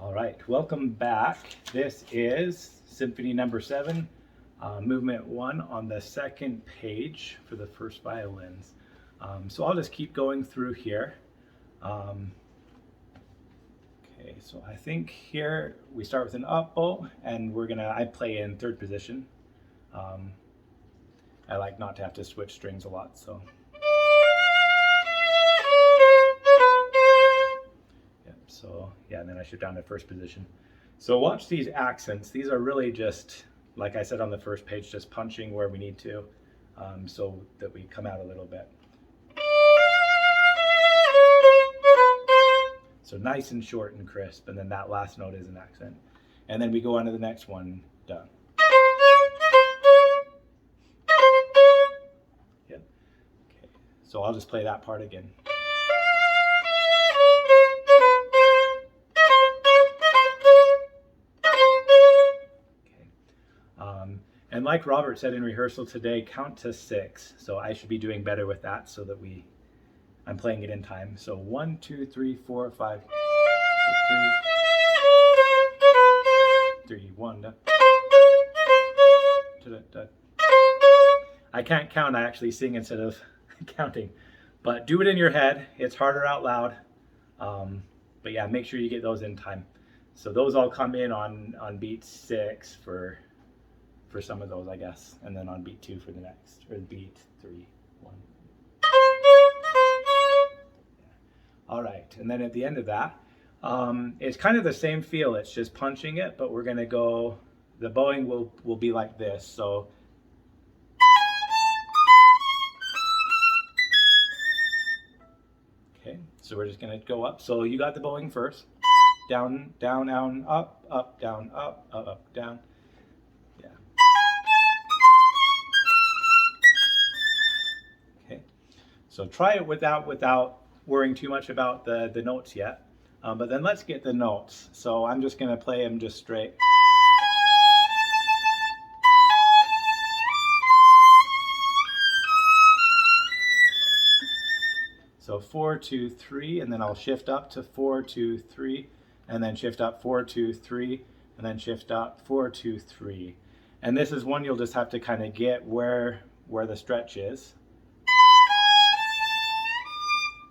All right, welcome back. This is Symphony number 7, movement 1 on the second page for the first violins. So I'll just keep going through here. Okay, so I think here we start with an up bow, and I play in third position. I like not to have to switch strings a lot, so. And then I shift down to first position. So watch these accents. These are really just, like I said on the first page, just punching where we need to, so that we come out a little bit. So nice and short and crisp, and then that last note is an accent. And then we go on to the next one, done. Yeah. Okay. So I'll just play that part again. And like Robert said in rehearsal today, count to 6. So I should be doing better with that so that I'm playing it in time. So 1, 2, 3, 4, 5, 3, 1. I can't count, I actually sing instead of counting. But do it in your head, it's harder out loud. But yeah, make sure you get those in time. So those all come in on beat 6 for some of those, I guess, and then on beat 2 for the next, or beat 3, 1. All right, and then at the end of that, it's kind of the same feel, it's just punching it, but we're gonna go, the bowing will be like this, so. Okay, so we're just gonna go up, so you got the bowing first, down, down, down, up, up, down, up, up, up, down. So try it without worrying too much about the notes yet. But then let's get the notes. So I'm just going to play them just straight. So 4, 2, 3, and then I'll shift up to 4, 2, 3, and then shift up 4, 2, 3, and then shift up 4, 2, 3. And this is one you'll just have to kind of get where the stretch is.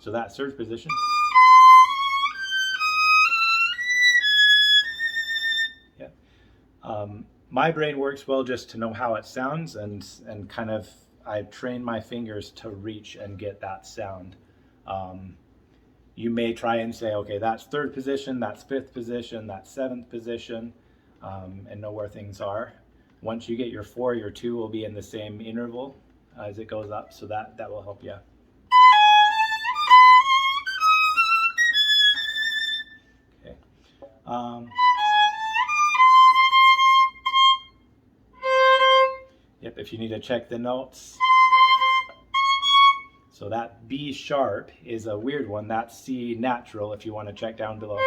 So that's third position. Yeah. My brain works well just to know how it sounds, and kind of I've trained my fingers to reach and get that sound. You may try and say, okay, that's third position, that's fifth position, that's seventh position, and know where things are. Once you get your 4, your 2 will be in the same interval as it goes up, so that will help you. Yep, if you need to check the notes. So that B sharp is a weird one. That's C natural if you want to check down below.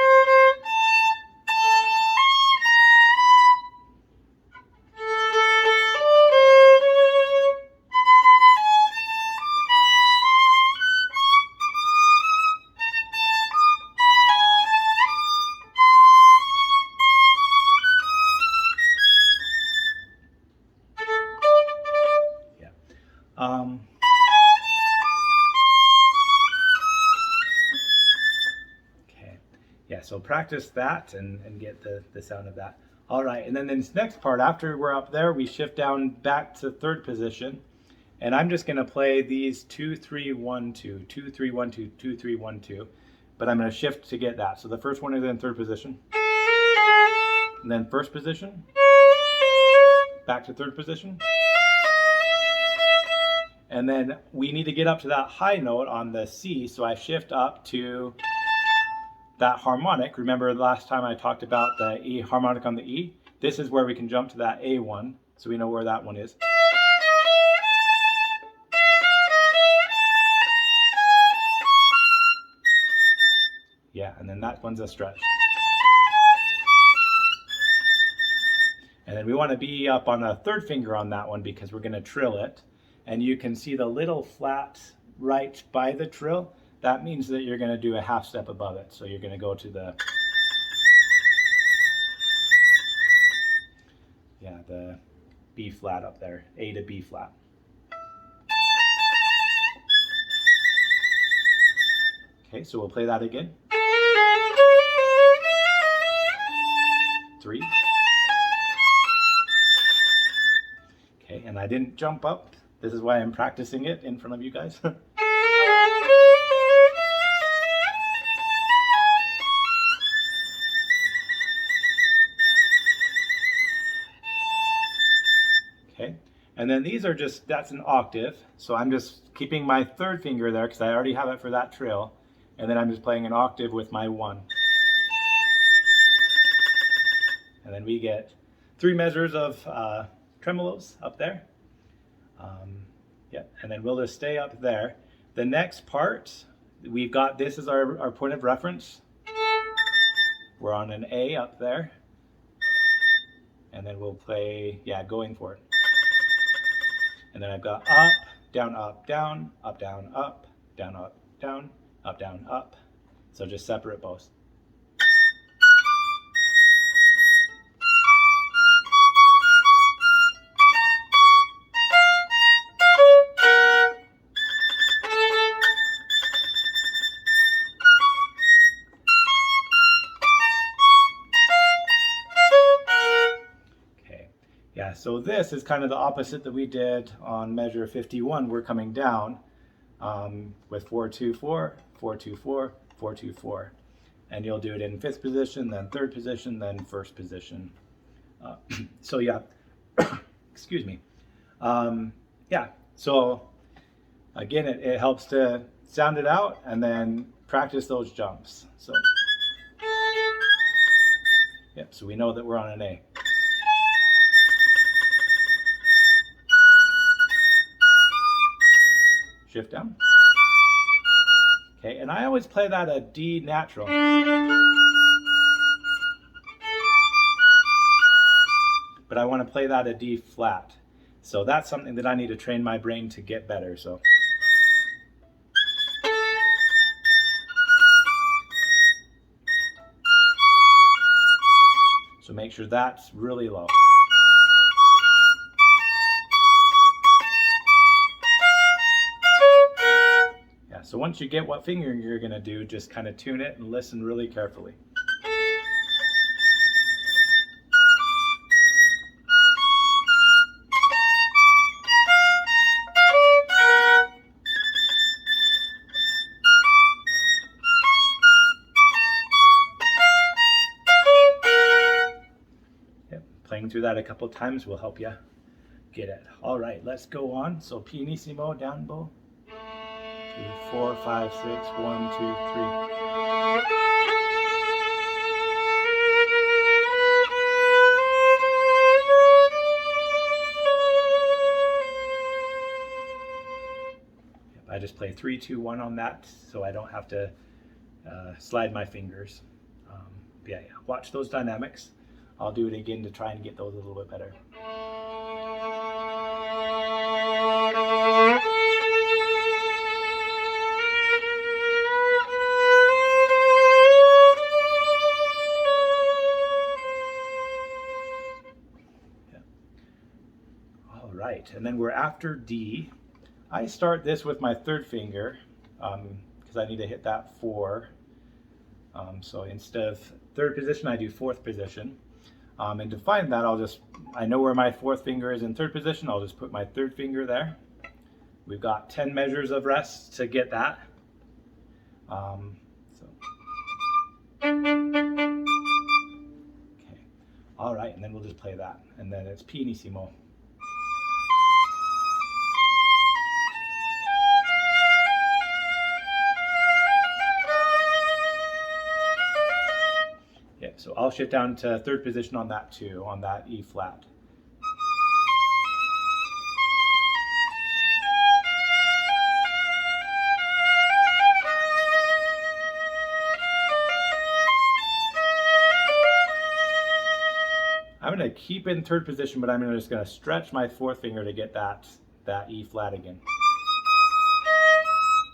Okay, yeah, so practice that and get the sound of that. All right, and then this next part, after we're up there, we shift down back to third position. And I'm just gonna play these 2, 3, 1, 2, 2, 3, 1, 2, 2, 3, 1, 2. But I'm gonna shift to get that. So the first one is in third position. And then first position. Back to third position. And then we need to get up to that high note on the C, so I shift up to that harmonic. Remember last time I talked about the E harmonic on the E? This is where we can jump to that A one, so we know where that one is. Yeah, and then that one's a stretch. And then we want to be up on a third finger on that one because we're going to trill it. And you can see the little flat right by the trill. That means that you're going to do a half step above it. So you're going to go to the Yeah, the B flat up there, A to B flat. Okay, so we'll play that again. 3. Okay, and I didn't jump up. This is why I'm practicing it in front of you guys. Okay, and then these are just, that's an octave. So I'm just keeping my third finger there because I already have it for that trill. And then I'm just playing an octave with my 1. And then we get 3 measures of tremolos up there. Yeah, and then we'll just stay up there. The next part, we've got, this is our point of reference. We're on an A up there. And then we'll play, yeah, going for it. And then I've got up, down, up, down, up, down, up, down, up, down, up, down, up. So just separate bows. Yeah, so this is kind of the opposite that we did on measure 51. We're coming down with 4-2-4, 4-2-4, 4-2-4. And you'll do it in 5th position, then 3rd position, then 1st position. So yeah, excuse me. Yeah, so again, it helps to sound it out and then practice those jumps. So, yep, so we know that we're on an A. Shift down. Okay, and I always play that a D natural. But I want to play that a D flat. So that's something that I need to train my brain to get better. So make sure that's really low. So once you get what finger you're going to do, just kind of tune it and listen really carefully. Yep, playing through that a couple times will help you get it. All right, let's go on. So pianissimo, down bow. 2, 4, 5, 6, 1, 2, 3. I just play 3, 2, 1 on that, so I don't have to slide my fingers. Yeah, watch those dynamics. I'll do it again to try and get those a little bit better. And then we're after D. I start this with my 3rd finger because I need to hit that 4. So instead of 3rd position, I do 4th position. And to find that, I know where my 4th finger is in 3rd position. I'll just put my 3rd finger there. We've got 10 measures of rest to get that. Okay. All right, and then we'll just play that. And then it's pianissimo. So I'll shift down to 3rd position on that too, on that E flat. I'm going to keep in 3rd position, but I'm just going to stretch my 4th finger to get that E flat again.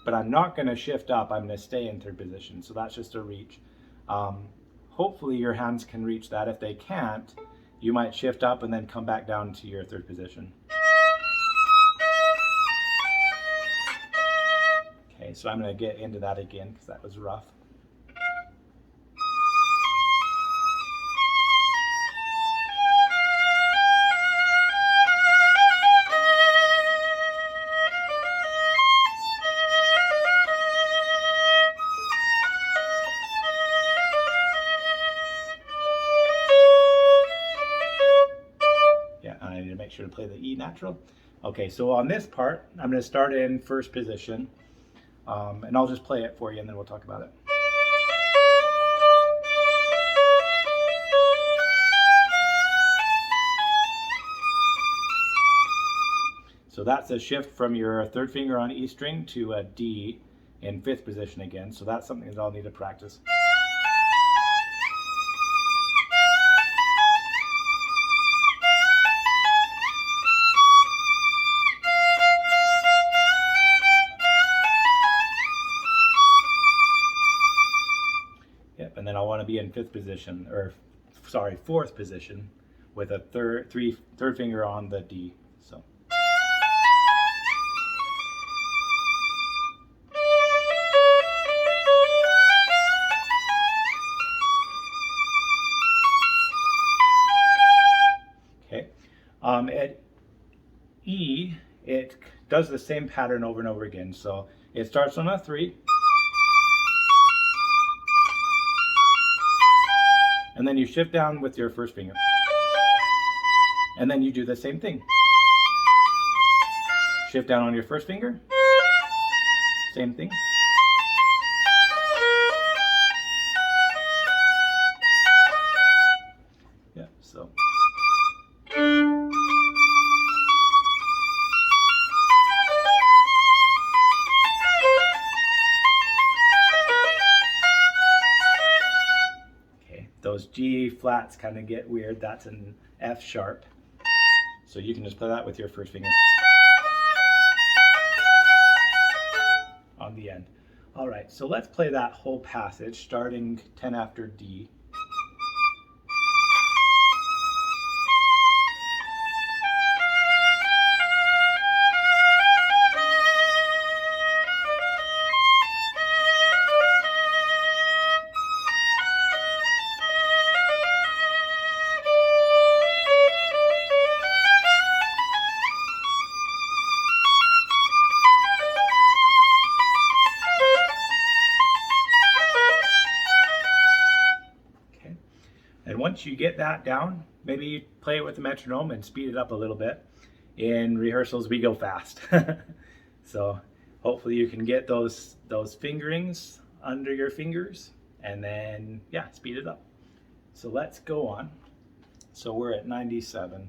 But I'm not going to shift up, I'm going to stay in 3rd position, so that's just a reach. Hopefully your hands can reach that. If they can't, you might shift up and then come back down to your third position. Okay, so I'm going to get into that again because that was rough. Yeah, I need to make sure to play the E natural. Okay, so on this part, I'm going to start in first position, and I'll just play it for you and then we'll talk about it. So that's a shift from your third finger on E string to a D in fifth position again. So that's something that I'll need to practice. Yep, and then I want to be in fifth position, or sorry, fourth position with a third finger on the D. So. Okay. At E, it does the same pattern over and over again. So it starts on a 3, and then you shift down with your first finger, and then you do the same thing. Shift down on your first finger, same thing. Yeah, so. Those G flats kind of get weird. That's an F sharp. So you can just play that with your first finger on the end. All right, so let's play that whole passage starting 10 after D. And once you get that down, maybe play it with the metronome and speed it up a little bit. In rehearsals, we go fast. So hopefully you can get those fingerings under your fingers and then, yeah, speed it up. So let's go on. So we're at 97.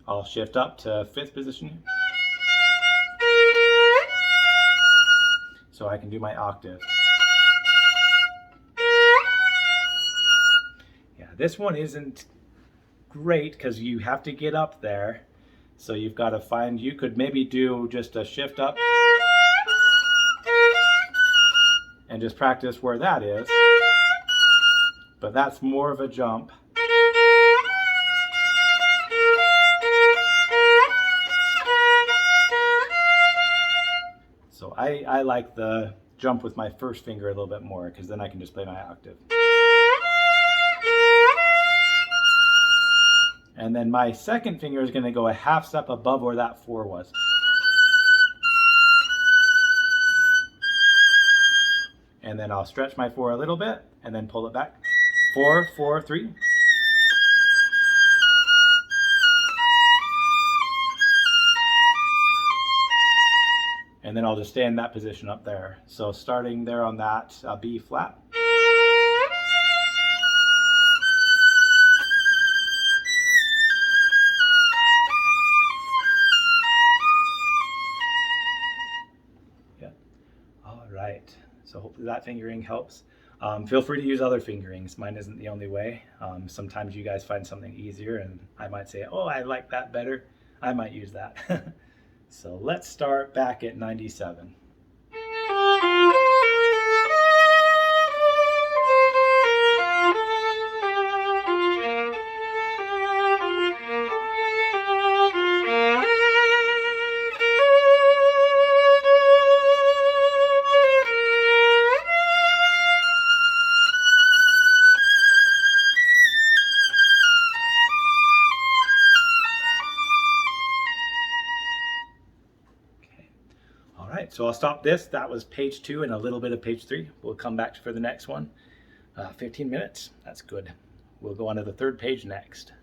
I'll shift up to fifth position so I can do my octave. Yeah, this one isn't great because you have to get up there. So you've got to find, you could maybe do just a shift up and just practice where that is. But that's more of a jump. So I like the jump with my first finger a little bit more because then I can just play my octave. And then my second finger is going to go a half step above where that 4 was. And then I'll stretch my 4 a little bit and then pull it back. 4, 4, 3. And then I'll just stay in that position up there. So starting there on that B flat. Yeah. All right. So hopefully that fingering helps. Feel free to use other fingerings. Mine isn't the only way. Sometimes you guys find something easier and I might say, oh, I like that better. I might use that. So let's start back at 97. All right, so I'll stop this. That was page 2 and a little bit of page 3. We'll come back for the next one. 15 minutes, that's good. We'll go on to the third page next.